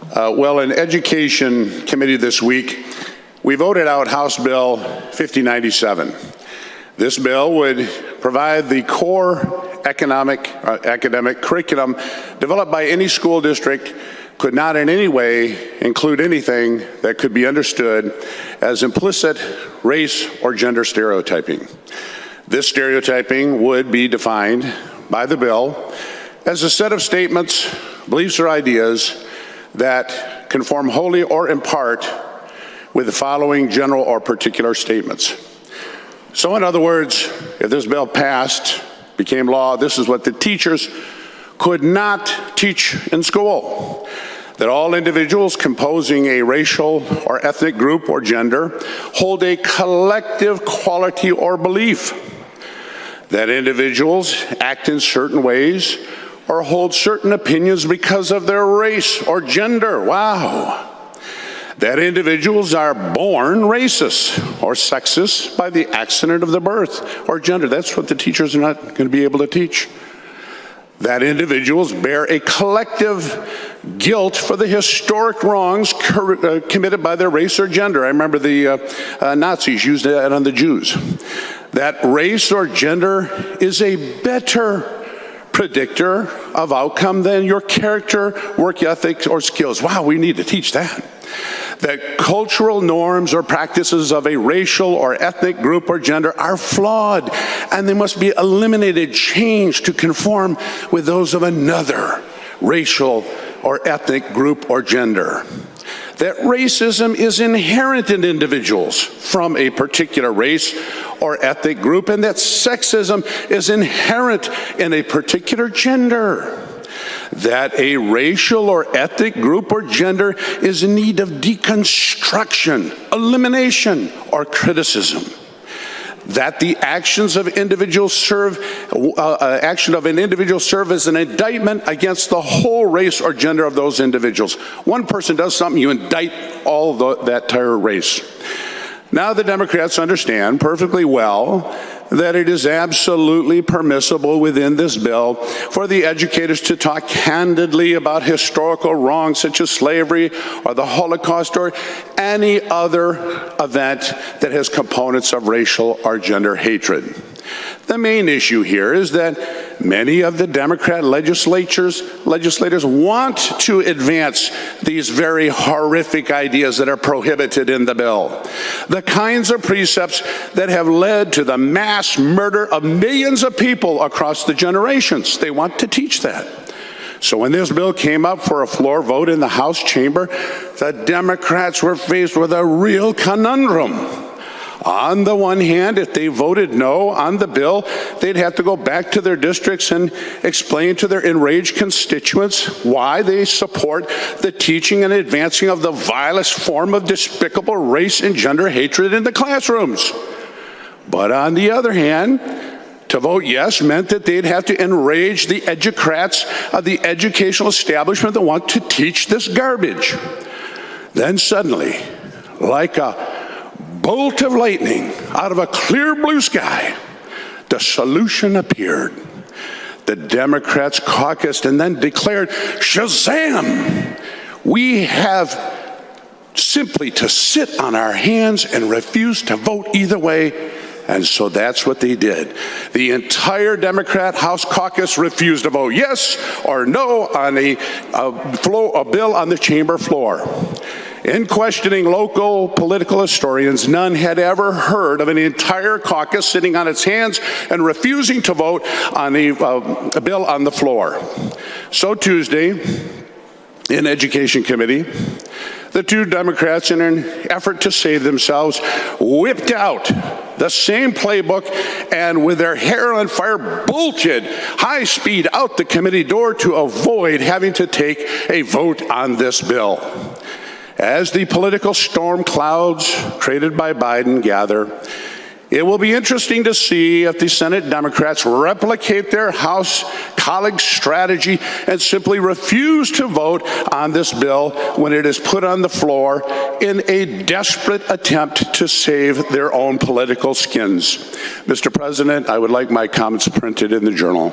Well, in Education Committee this week, we voted out House Bill 5097. This bill would provide the core academic curriculum developed by any school district could not in any way include anything that could be understood as implicit race or gender stereotyping. This stereotyping would be defined by the bill as a set of statements, beliefs, or ideas that conform wholly or in part with the following general or particular statements. So in other words, if this bill passed, became law, this is what the teachers could not teach in school. That all individuals composing a racial or ethnic group or gender hold a collective quality or belief. That individuals act in certain ways or hold certain opinions because of their race or gender. Wow. That individuals are born racist or sexist by the accident of their birth or gender. That's what the teachers are not going to be able to teach. That individuals bear a collective guilt for the historic wrongs committed by their race or gender. I remember the Nazis used that on the Jews. That race or gender is a better predictor of outcome than your character, work ethic, or skills. Wow, we need to teach that. That cultural norms or practices of a racial or ethnic group or gender are flawed, and they must be eliminated, changed to conform with those of another racial or ethnic group or gender. That racism is inherent in individuals from a particular race or ethnic group, and that sexism is inherent in a particular gender. That a racial or ethnic group or gender is in need of deconstruction, elimination, or criticism. That the actions of individuals serve as an indictment against the whole race or gender of those individuals. One person does something, you indict all that entire race. Now the Democrats understand perfectly well that it is absolutely permissible within this bill for the educators to talk candidly about historical wrongs such as slavery or the Holocaust or any other event that has components of racial or gender hatred. The main issue here is that many of the Democrat legislators want to advance these very horrific ideas that are prohibited in the bill. The kinds of precepts that have led to the mass murder of millions of people across the generations. They want to teach that. So when this bill came up for a floor vote in the House chamber, the Democrats were faced with a real conundrum. On the one hand, if they voted no on the bill, they'd have to go back to their districts and explain to their enraged constituents why they support the teaching and advancing of the vilest form of despicable race and gender hatred in the classrooms. But on the other hand, to vote yes meant that they'd have to enrage the educrats of the educational establishment that want to teach this garbage. Then suddenly, like a bolt of lightning out of a clear blue sky, the solution appeared. The Democrats caucused and then declared, Shazam! We have simply to sit on our hands and refuse to vote either way. And so that's what they did. The entire Democrat House caucus refused to vote yes or no on a bill on the chamber floor. In questioning local political historians, none had ever heard of an entire caucus sitting on its hands and refusing to vote on a bill on the floor. So Tuesday, in Education Committee, the two Democrats, in an effort to save themselves, whipped out the same playbook and with their hair on fire bolted high speed out the committee door to avoid having to take a vote on this bill. As the political storm clouds created by Biden gather, it will be interesting to see if the Senate Democrats replicate their House colleagues' strategy and simply refuse to vote on this bill when it is put on the floor in a desperate attempt to save their own political skins. Mr. President, I would like my comments printed in the Journal.